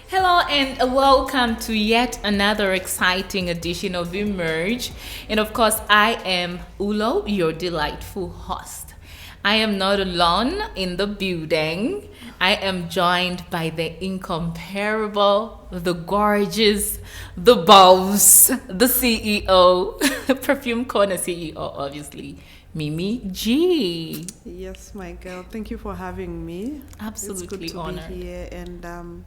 Hello and welcome to yet another exciting edition of Emerge. And of course, I am Ulo, your delightful host. I am not alone in the building. I am joined by the incomparable, the gorgeous, the boss, the CEO, Perfume Corner CEO, obviously, Mimmie G. Yes, my girl. Thank you for having me. Absolutely It's good to honored. be here, and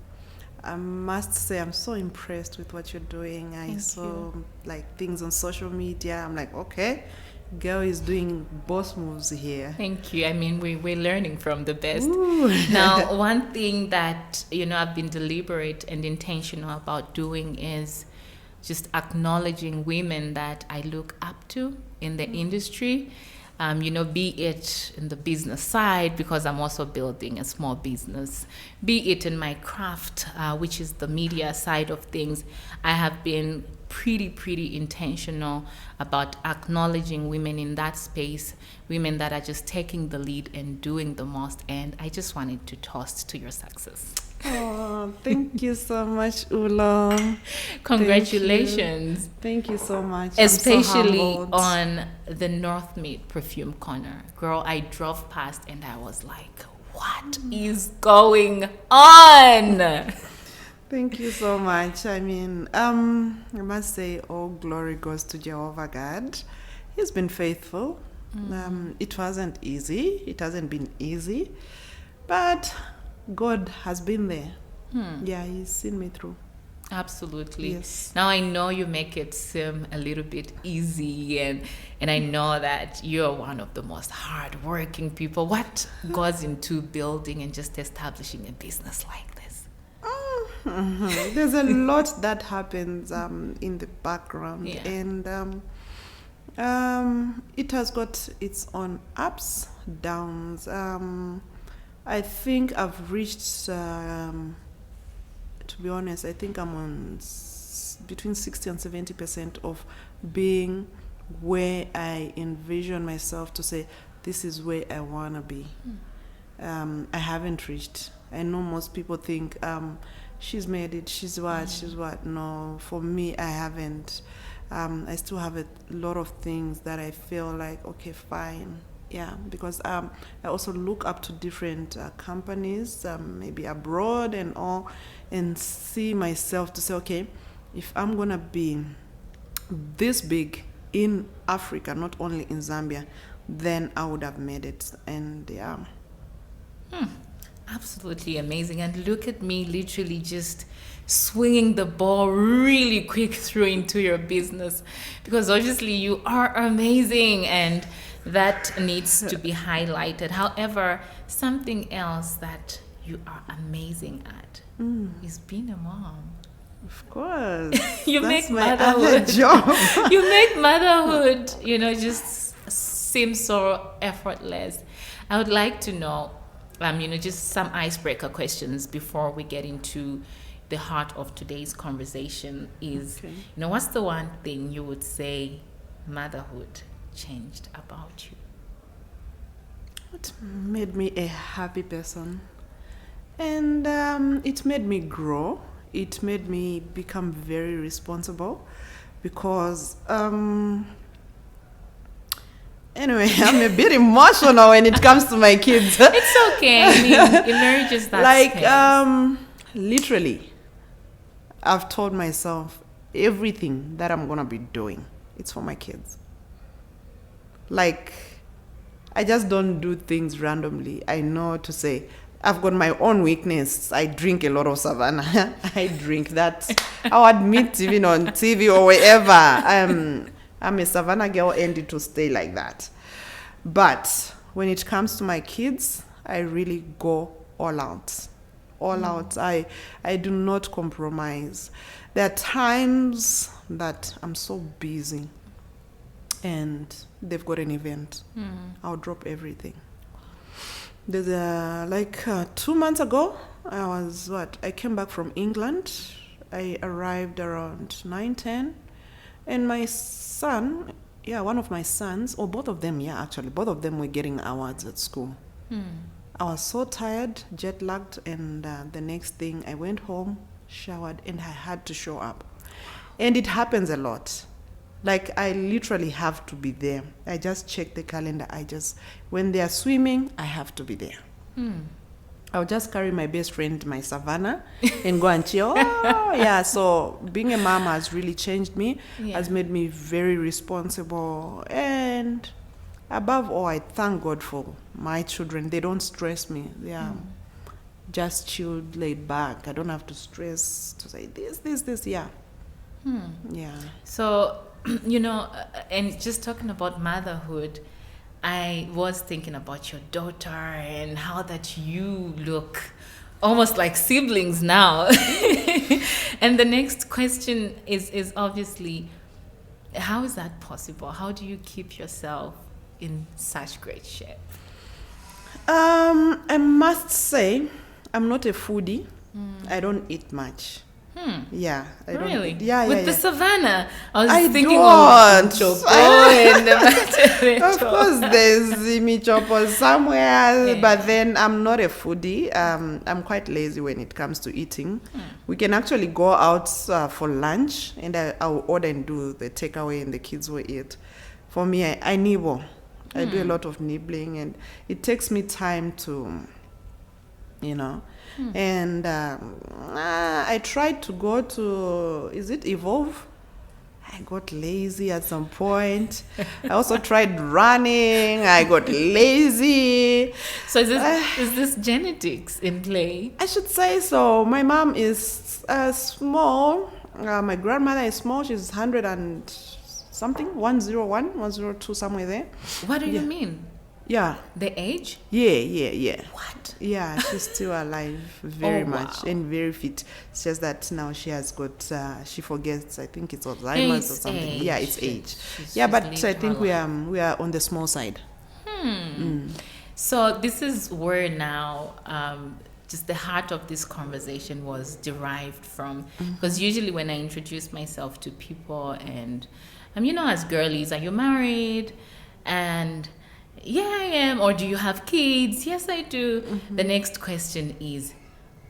I must say I'm so impressed with what you're doing. I Thank saw you. like things on social media. I'm like, okay, girl is doing boss moves here. Thank you. I mean, we're learning from the best. Ooh. Now, one thing that, I've been deliberate and intentional about doing is just acknowledging women that I look up to in the industry. Be it in the business side, because I'm also building a small business, be it in my craft, which is the media side of things. I have been pretty intentional about acknowledging women in that space, women that are just taking the lead and doing the most. And I just wanted to toast to your success. Oh, thank you so much, Ulo. Congratulations. Thank you so much. Especially I'm so humbled. on the North Mead Perfume Corner. Girl, I drove past and I was like, what is going on? Thank you so much. I mean, I must say, all glory goes to Jehovah God. He's been faithful. It wasn't easy. It hasn't been easy, but God has been there. Yeah, He's seen me through. Absolutely. Yes. Now I know you make it seem a little bit easy, and I know that you're one of the most hardworking people. What goes into building and just establishing a business like this? There's a lot that happens in the background, Yeah. and it has got its own ups, downs. I think I've reached. To be honest, I think I'm on between 60 and 70% of being where I envision myself to say, this is where I want to be. I haven't reached. I know most people think she's made it, she's what. No, for me, I haven't. I still have a lot of things that I feel like, okay, fine. Yeah, because I also look up to different companies, maybe abroad and all, and see myself to say, okay, if I'm going to be this big in Africa, not only in Zambia, then I would have made it. And yeah. Absolutely amazing. And look at me literally just swinging the ball really quick through into your business, because obviously you are amazing and that needs to be highlighted. However, something else that you are amazing at is being a mom. Of course. You That's make my other motherhood job. you make motherhood, just seem so effortless. I would like to know, just some icebreaker questions before we get into the heart of today's conversation. Is, Okay. what's the one thing you would say motherhood changed about you? It made me a happy person. And it made me grow. It made me become very responsible because, anyway, I'm a bit emotional when it comes to my kids. It's okay. I mean, it marriages that Like, space. literally, I've told myself everything that I'm going to be doing, it's for my kids. Like, I just don't do things randomly. I know to say, I've got my own weakness. I drink a lot of Savannah. I drink that. I'll admit even on TV or wherever. I'm a Savannah girl and it will stay like that. But when it comes to my kids, I really go all out. All out. I do not compromise. There are times that I'm so busy and they've got an event. I'll drop everything. There's 2 months ago, I came back from England. I arrived around 9:10, and my son, one of my sons, or both of them, actually, both of them were getting awards at school. I was so tired, jet lagged, and the next thing I went home, showered, and I had to show up. And it happens a lot. Like, I literally have to be there. I just check the calendar. When they are swimming, I have to be there. I'll just carry my best friend, my Savannah, and go and chill. Oh, yeah. So being a mom has really changed me, has made me very responsible. And above all, I thank God for my children. They don't stress me. They are just chilled, laid back. I don't have to stress to say this. Yeah. Yeah. So, and just talking about motherhood, I was thinking about your daughter and how that you look almost like siblings now. And the next question is obviously, how is that possible? How do you keep yourself in such great shape? I must say, I'm not a foodie. I don't eat much. Yeah, I don't. Really? Yeah, With yeah, the yeah. savannah, I was I thinking don't. of choco and the Of course, there's michopo somewhere, but then I'm not a foodie. I'm quite lazy when it comes to eating. We can actually go out for lunch, and I'll order and do the takeaway, and the kids will eat. For me, I nibble. I do a lot of nibbling, and it takes me time to, and I tried to go to, is it Evolve? I got lazy at some point. I also tried running. I got lazy. So is this genetics in play? I should say so. My mom is small. My grandmother is small. She's 100 and something, 101, 102, somewhere there. What do you mean? Yeah. The age? Yeah. What? Yeah, she's still alive very much wow. and very fit. It's just that now she has got, she forgets, I think it's Alzheimer's or something. Age. Yeah, it's age. She's But lived I her think we life. are on the small side. So this is where now just the heart of this conversation was derived from. Because usually when I introduce myself to people and, as girlies, are you married? And yeah, I am. Or do you have kids? Yes, I do. The next question is,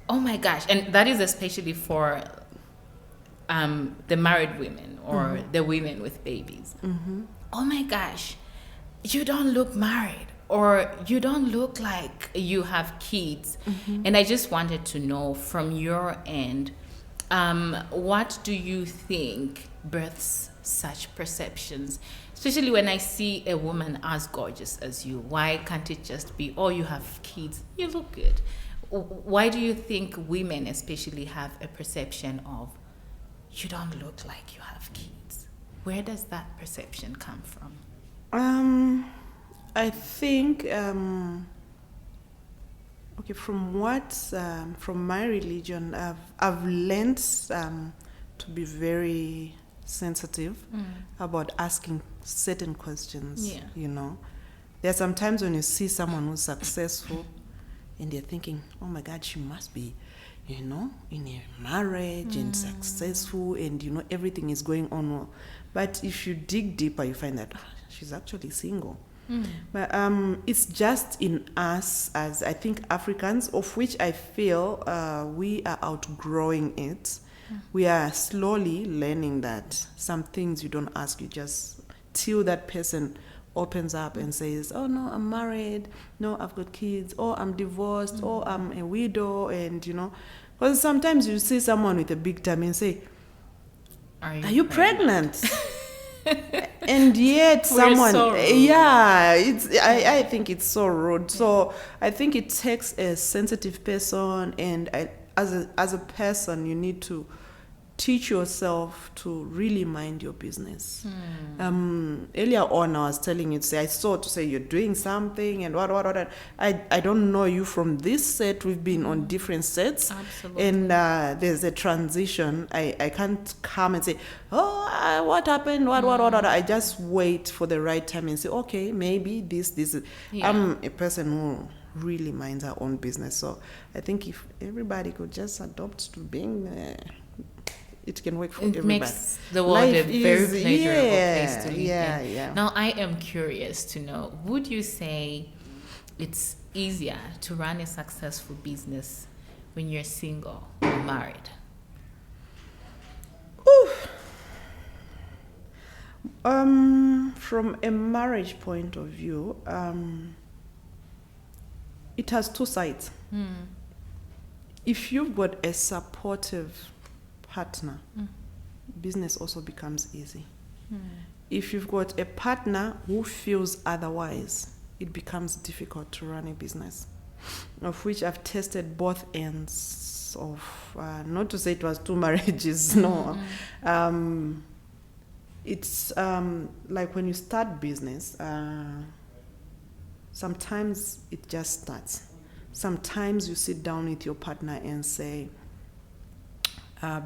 oh my gosh. And that is especially for the married women or the women with babies. Oh my gosh, you don't look married, or you don't look like you have kids. And I just wanted to know from your end, what do you think births such perceptions? Especially when I see a woman as gorgeous as you. Why can't it just be, oh, you have kids, you look good? Why do you think women especially have a perception of, you don't look like you have kids? Where does that perception come from? I think, from my religion, I've learned to be very sensitive about asking certain questions. There are some times when you see someone who's successful and they're thinking, oh my God, she must be in a marriage and successful, and everything is going on well. But if you dig deeper, you find that she's actually single. But it's just in us as, I think, Africans, of which I feel we are outgrowing it. We are slowly learning that some things you don't ask, you just, till that person opens up and says, oh no, I'm married, no, I've got kids, or I'm divorced, or I'm a widow, and because sometimes you see someone with a big tummy and say, are you pregnant? And yet someone, so rude. I think it's so rude. So I think it takes a sensitive person, and as a person, you need to teach yourself to really mind your business. Earlier on, I was telling you, I saw to say you're doing something and what. I don't know you from this set. We've been on different sets. Absolutely. And there's a transition. I can't come and say, oh, what happened? What. I just wait for the right time and say, okay, maybe this. Yeah. I'm a person who really minds our own business. So I think if everybody could just adopt to being... it can work for everybody. It makes the world a very pleasurable place to live in. Yeah. Now, I am curious to know, would you say it's easier to run a successful business when you're single or married? From a marriage point of view, it has two sides. If you've got a supportive partner, business also becomes easy. If you've got a partner who feels otherwise, it becomes difficult to run a business, of which I've tested both ends of, not to say it was two marriages, no. It's like when you start business, sometimes it just starts. Sometimes you sit down with your partner and say,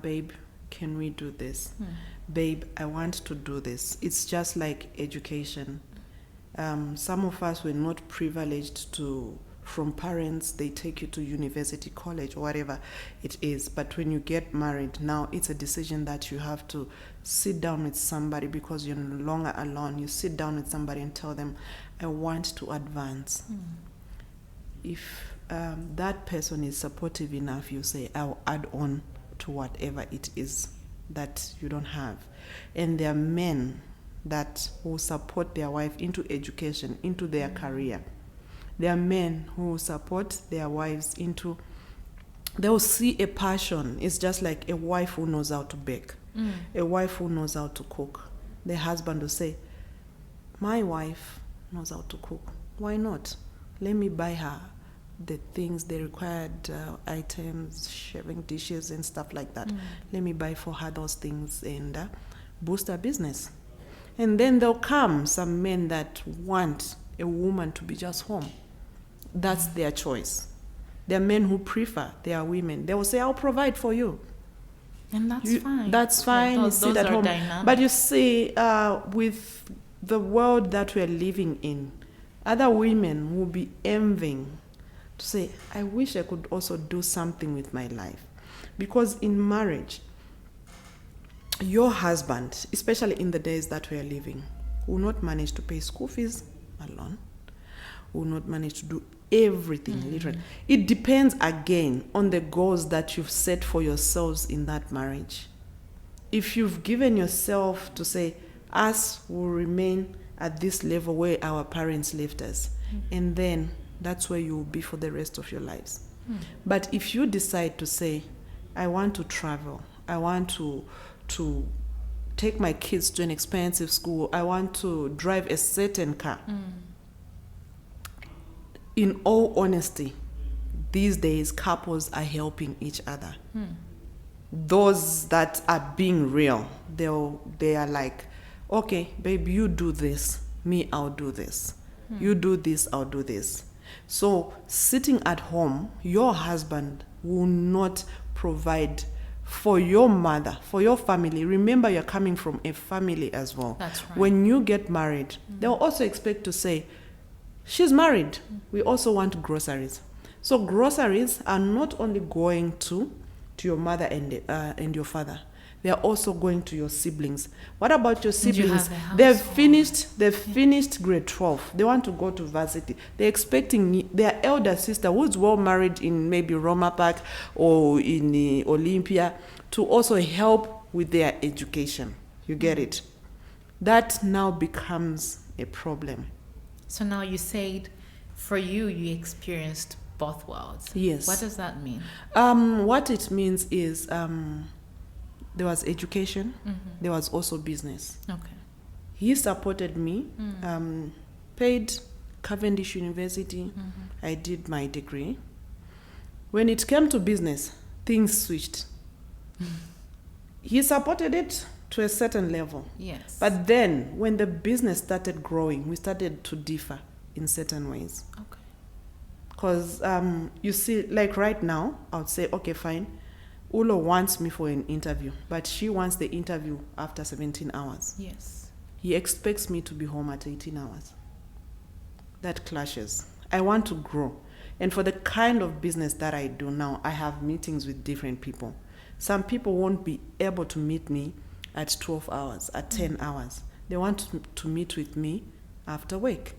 babe, can we do this? Babe, I want to do this. It's just like education. Some of us were not privileged from parents, they take you to university, college, or whatever it is. But when you get married, now it's a decision that you have to sit down with somebody, because you're no longer alone. You sit down with somebody and tell them, I want to advance. If that person is supportive enough, you say, I'll add on to whatever it is that you don't have. And there are men that will support their wife into education, into their career. There are men who support their wives into, they will see a passion. It's just like a wife who knows how to bake, a wife who knows how to cook. The husband will say, my wife knows how to cook. Why not? Let me buy her the things, the required items, shaving dishes and stuff like that. Let me buy for her those things and boost her business. And then there'll come some men that want a woman to be just home. That's their choice. There are men who prefer their women. They will say, I'll provide for you. And that's fine. That's fine. Yeah, you sit at home. Dynamic. But you see, with the world that we're living in, other women will be envying to say, I wish I could also do something with my life. Because in marriage, your husband, especially in the days that we are living, will not manage to pay school fees alone, will not manage to do everything, literally. It depends again on the goals that you've set for yourselves in that marriage. If you've given yourself to say, us will remain at this level where our parents left us, and then that's where you will be for the rest of your lives. But if you decide to say, I want to travel, I want to take my kids to an expensive school, I want to drive a certain car. In all honesty, these days couples are helping each other. Those that are being real, they are like, okay, babe, you do this, me, I'll do this. You do this, I'll do this. So sitting at home, your husband will not provide for your mother, for your family. Remember, you're coming from a family as well. That's right. When you get married, they'll also expect to say, she's married. We also want groceries. So groceries are not only going to your mother and your father. They are also going to your siblings. What about your siblings? They've finished grade 12. They want to go to varsity. They're expecting their elder sister, who's well married in maybe Roma Park or in Olympia, to also help with their education. You get it? That now becomes a problem. So now you said, for you experienced both worlds. Yes. What does that mean? What it means is there was education. There was also business. Okay. He supported me, paid Cavendish University. I did my degree. When it came to business, things switched. He supported it to a certain level. Yes. But then, when the business started growing, we started to differ in certain ways. Okay. Because, you see, like right now, I would say, okay, fine. Ulo wants me for an interview, but she wants the interview after 17 hours. Yes. He expects me to be home at 18 hours. That clashes. I want to grow. And for the kind of business that I do now, I have meetings with different people. Some people won't be able to meet me at 12 hours, at 10 hours. They want to meet with me after work.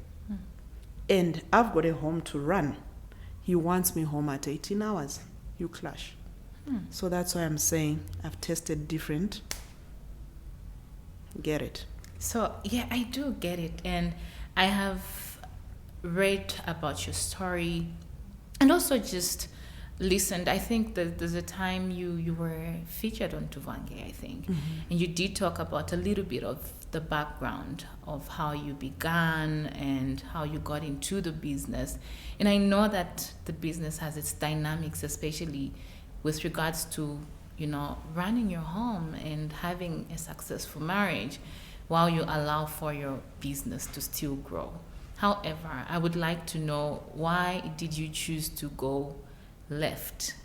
And I've got a home to run. He wants me home at 18 hours. You clash. So that's why I'm saying I've tested different. Get it? So, yeah, I do get it. And I have read about your story and also just listened. I think that there's a time you were featured on Tuvange, I think. And you did talk about a little bit of the background of how you began and how you got into the business. And I know that the business has its dynamics, especially with regards to, running your home and having a successful marriage while you allow for your business to still grow. However, I would like to know, why did you choose to go left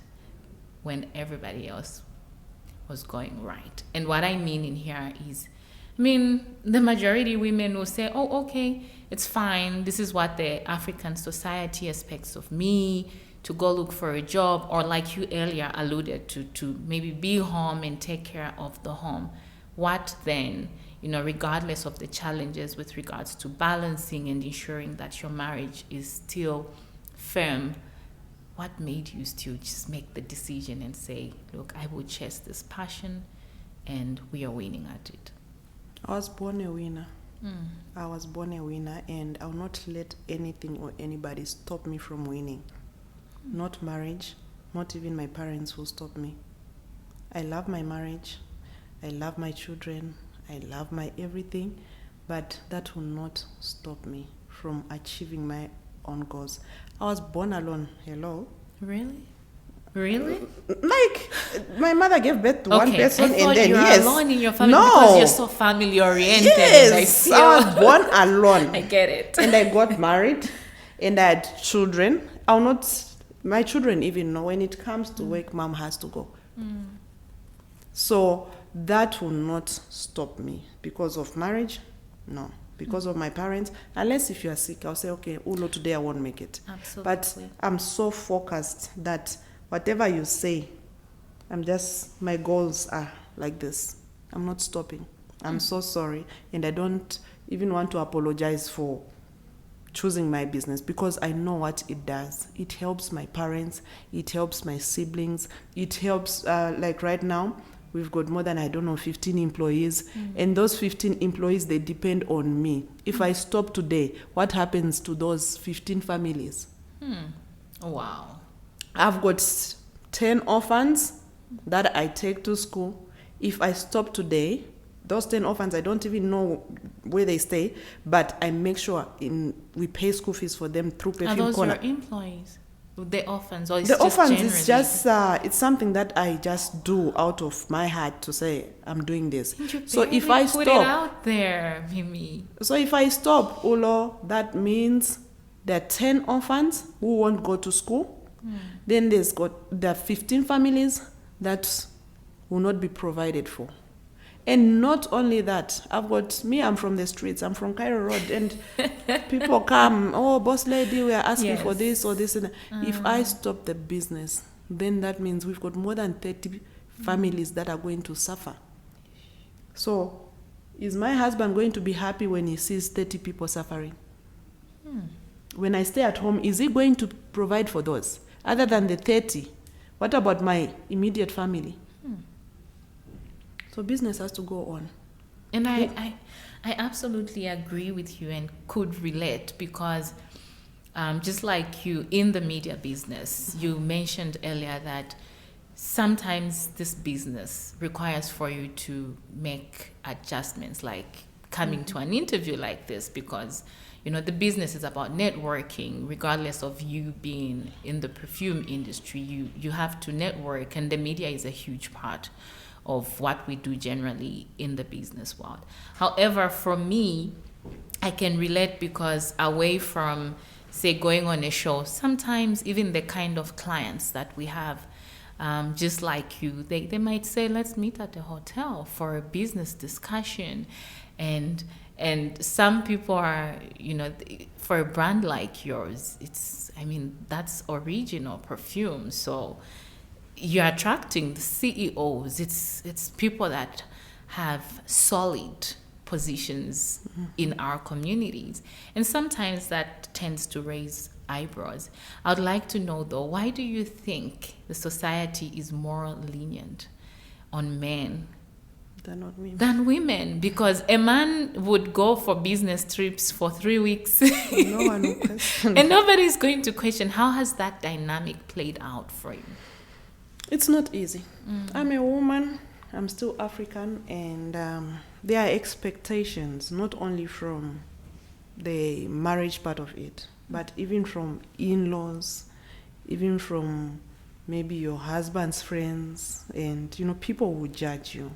when everybody else was going right? And what I mean in here is, the majority of women will say, oh, okay, it's fine. This is what the African society expects of me, to go look for a job, or like you earlier alluded to maybe be home and take care of the home. What then, regardless of the challenges with regards to balancing and ensuring that your marriage is still firm, what made you still just make the decision and say, look, I will chase this passion and we are winning at it? I was born a winner. I was born a winner, and I'll not let anything or anybody stop me from winning. Not marriage, not even my parents will stop me. I love my marriage, I love my children, I love my everything, but that will not stop me from achieving my own goals. I was born alone. Hello? Really? Really? Like, my mother gave birth to one person, I thought and then, you were yes. alone in your family No. because you're so family oriented. Yes, And I was born alone. I get it. And I got married, and I had children. My children even know when it comes to work, mom has to go. So that will not stop me because of marriage. No, because of my parents. Unless if you are sick, I'll say, okay, Ulo, today I won't make it. Absolutely. But I'm so focused that whatever you say, my goals are like this. I'm not stopping. I'm so sorry. And I don't even want to apologize for choosing my business, because I know what it does. It helps my parents. It helps my siblings. It helps, like right now, we've got more than, 15 employees. And those 15 employees, they depend on me. If I stop today, what happens to those 15 families? Wow. I've got 10 orphans that I take to school. If I stop today, those 10 orphans, I don't even know where they stay, but I make sure we pay school fees for them through Perfume Corner. Are those your employees? The orphans? Or it's The just orphans generally? is just, it's something that I just do out of my heart to say, I'm doing this. So if I put stop, it out there, Mimmie. So if I stop, Ulo, that means there are 10 orphans who won't go to school. Then there are 15 families that will not be provided for. And not only that, I'm from the streets, I'm from Cairo Road, and people come, oh, boss lady, we are asking for this or this. And if I stop the business, then that means we've got more than 30 families that are going to suffer. So is my husband going to be happy when he sees 30 people suffering? When I stay at home, is he going to provide for those? Other than the 30, what about my immediate family? So business has to go on. And I absolutely agree with you and could relate, because just like you in the media business, you mentioned earlier that sometimes this business requires for you to make adjustments, like coming to an interview like this, because the business is about networking. Regardless of you being in the perfume industry, you have to network, and the media is a huge part of what we do generally in the business world. However, for me, I can relate, because away from, say, going on a show, sometimes even the kind of clients that we have, just like you, they might say, let's meet at a hotel for a business discussion. And some people are, for a brand like yours, that's original perfume. So you're attracting the CEOs. It's people that have solid positions in our communities. And sometimes that tends to raise eyebrows. I would like to know, though, why do you think the society is more lenient on men than not women. Than women, because a man would go for business trips for 3 weeks. No one will question. And nobody's going to question. How has that dynamic played out for you? It's not easy. I'm a woman, I'm still African, and there are expectations, not only from the marriage part of it, but even from in-laws, even from maybe your husband's friends, and people will judge you.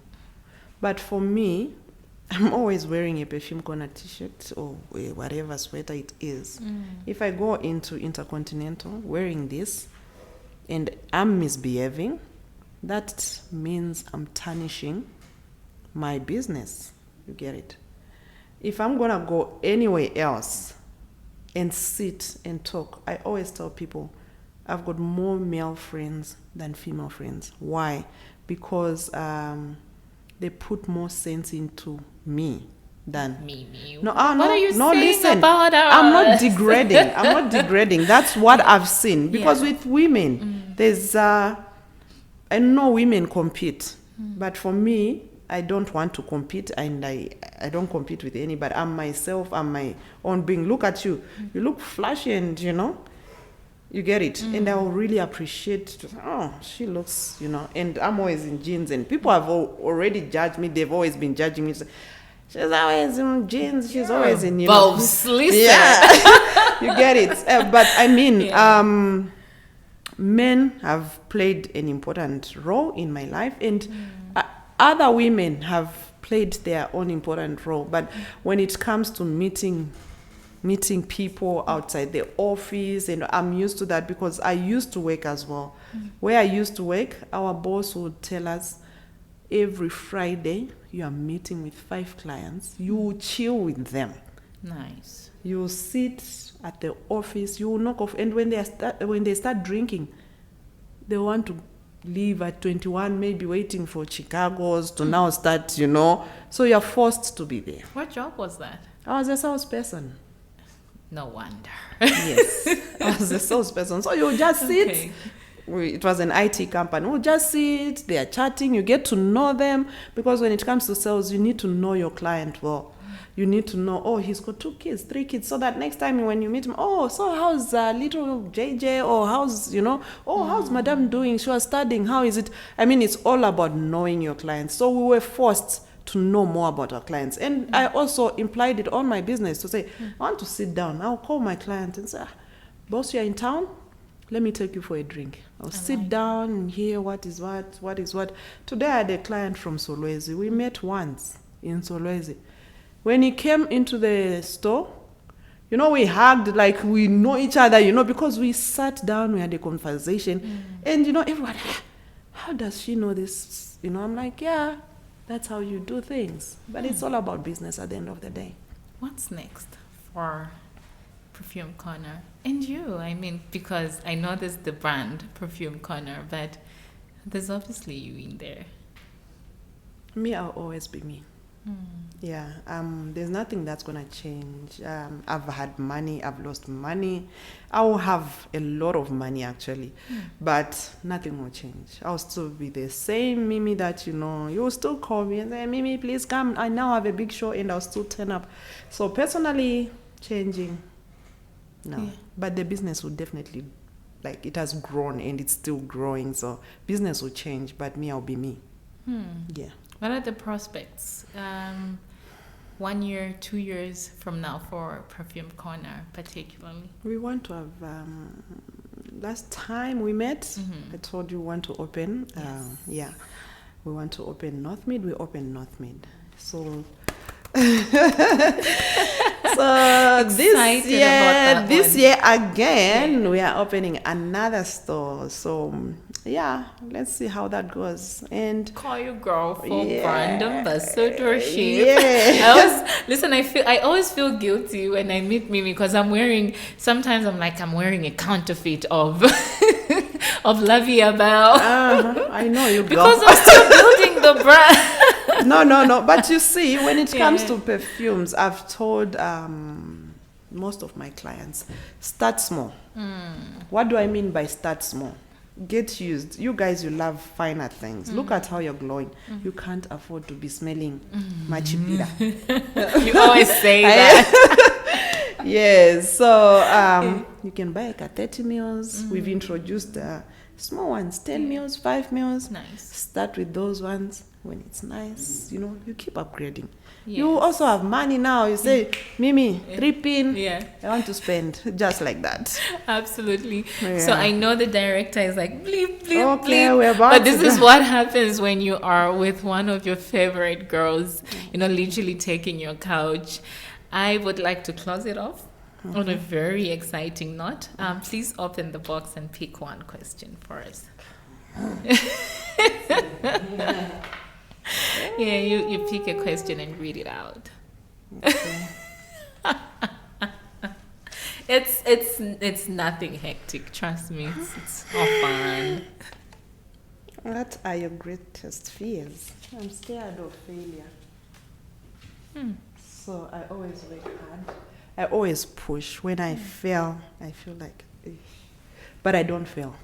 But for me, I'm always wearing a Perfume Corner t-shirt or whatever sweater it is. If I go into Intercontinental wearing this and I'm misbehaving, that means I'm tarnishing my business. You get it? If I'm gonna go anywhere else and sit and talk, I always tell people I've got more male friends than female friends. Why? Because they put more sense into me than me. No, what are you saying listen, about us? I'm not degrading. That's what I've seen. Because with women, there's I know women compete, but for me, I don't want to compete, and I don't compete with anybody. I'm myself. I'm my own being. Look at you. You look flashy, and you get it. And I will really appreciate. Oh, she looks, And I'm always in jeans, and people have already judged me. They've always been judging me. She's always in jeans. She's always in Bows. Listen. Yeah, you get it. But I mean, men have played an important role in my life, and other women have played their own important role. But when it comes to meeting people outside the office, and I'm used to that because I used to work as well. Where I used to work, our boss would tell us every Friday you are meeting with 5 clients. You chill with them. Nice. You sit at the office. You knock off, and when they start drinking, they want to leave at 21, maybe waiting for Chicago's to now start. So you're forced to be there. What job was that? I was a salesperson. No wonder. Yes, I was a salesperson. So you just sit. Okay. It was an IT company. We'll just sit. They are chatting. You get to know them, because when it comes to sales, you need to know your client well. You need to know, oh, he's got 2 kids, 3 kids, so that next time when you meet him, oh, so how's little JJ, or how's, how's Madame doing? She was studying. How is it? I mean, it's all about knowing your clients. So we were forced to know more about our clients. And I also implied it on my business to say, I want to sit down. I'll call my client and say, boss, you're in town? Let me take you for a drink. I'll sit down and hear what is what. Today I had a client from Solwezi. We met once in Solwezi. When he came into the store, we hugged like we know each other, because we sat down, we had a conversation. And, everyone, how does she know this? I'm like, yeah, that's how you do things. But it's all about business at the end of the day. What's next for Perfume Corner? And you, because I know there's the brand Perfume Corner, but there's obviously you in there. Me, I'll always be me. Yeah, there's nothing that's gonna change. I've had money, I've lost money. I will have a lot of money actually, but nothing will change. I'll still be the same Mimmie that you'll still call me and say, Mimmie, please come. I now have a big show, and I'll still turn up. So personally, changing, no. Yeah. But the business will definitely, it has grown and it's still growing. So business will change, but me, I'll be me. Yeah. What are the prospects 1 year, 2 years from now for Perfume Corner particularly? We want to have, last time we met, I told you we want to open, we want to open North Mid, we open North Mid. So, this year again, we are opening another store. So, yeah, let's see how that goes. And call your girl for brand ambassadorship. Yeah. I always feel guilty when I meet Mimmie, because sometimes I'm like, I'm wearing a counterfeit of La Vie Belle. I know you, because I'm still building the brand. No. But you see, when it comes to perfumes, I've told most of my clients, start small. What do I mean by start small? get used. You guys, you love finer things. Look at how you're glowing. You can't afford to be smelling machipira. You always say that. Yes, so you can buy like a 30 mils. We've introduced small ones, 10 mils, 5 mils. Nice. Start with those ones. When it's nice, you keep upgrading. Yes. You also have money now. You say, Mimmie, 3-pin. Yeah. I want to spend just like that. Absolutely. Yeah. So I know the director is like, bleep, bleep, Okay, bleep. we're about But this to is go. what happens when you are with one of your favorite girls, literally taking your couch. I would like to close it off on a very exciting note. Please open the box and pick one question for us. Yeah, you pick a question and read it out. Okay. It's nothing hectic, trust me. It's all fun. What are your greatest fears? I'm scared of failure. So I always work hard. I always push. When I fail, I feel like, but I don't fail.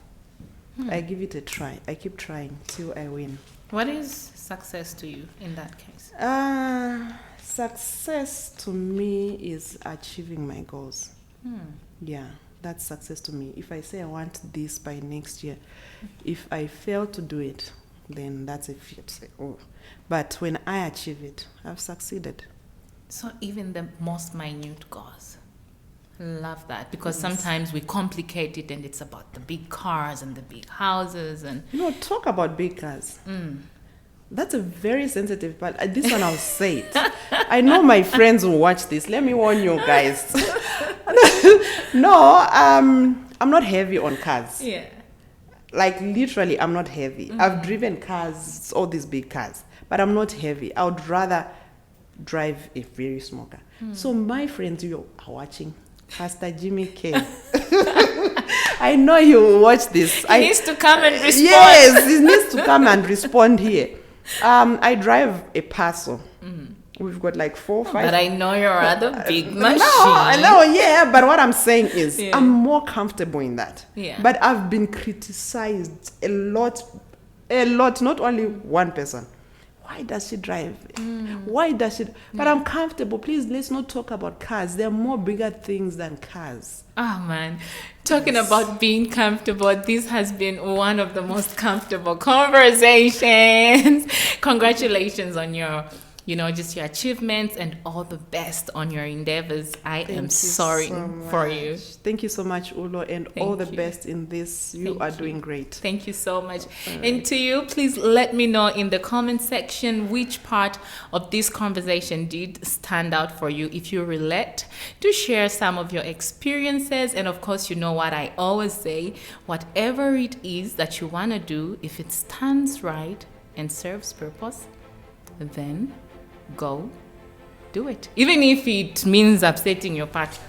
I give it a try. I keep trying till I win. What is success to you in that case? Success to me is achieving my goals. Yeah, that's success to me. If I say I want this by next year, if I fail to do it, then that's a fear to say, oh. But when I achieve it, I've succeeded. So even the most minute goals. Love that, because sometimes we complicate it and it's about the big cars and the big houses and Talk about big cars. That's a very sensitive part. This one I'll say it. I know my friends will watch this. Let me warn you guys. No, I'm not heavy on cars. yeah. Like literally, I'm not heavy. I've driven cars, all these big cars, but I'm not heavy. I would rather drive a very small car. So my friends, you are watching. Pastor Jimmy K. I know you will watch this. He needs to come and respond. Yes, he needs to come and respond here. I drive a Paso. We've got like 4 or 5. But I know you're rather big machine. No, I know, yeah. But what I'm saying is, Yeah. I'm more comfortable in that. Yeah. But I've been criticized a lot. Not only one person. Why does she drive? Why does she? But I'm comfortable. Please, let's not talk about cars. There are more bigger things than cars. Oh man, talking about being comfortable, this has been one of the most comfortable conversations. Congratulations on your, just your achievements and all the best on your endeavors. I am sorry for you. Thank you so much, Ulo, and all the best in this. You are doing great. Thank you so much. And to you, please let me know in the comment section which part of this conversation did stand out for you. If you relate, do share some of your experiences. And of course, you know what I always say, whatever it is that you want to do, if it stands right and serves purpose, then go do it. Even if it means upsetting your partner.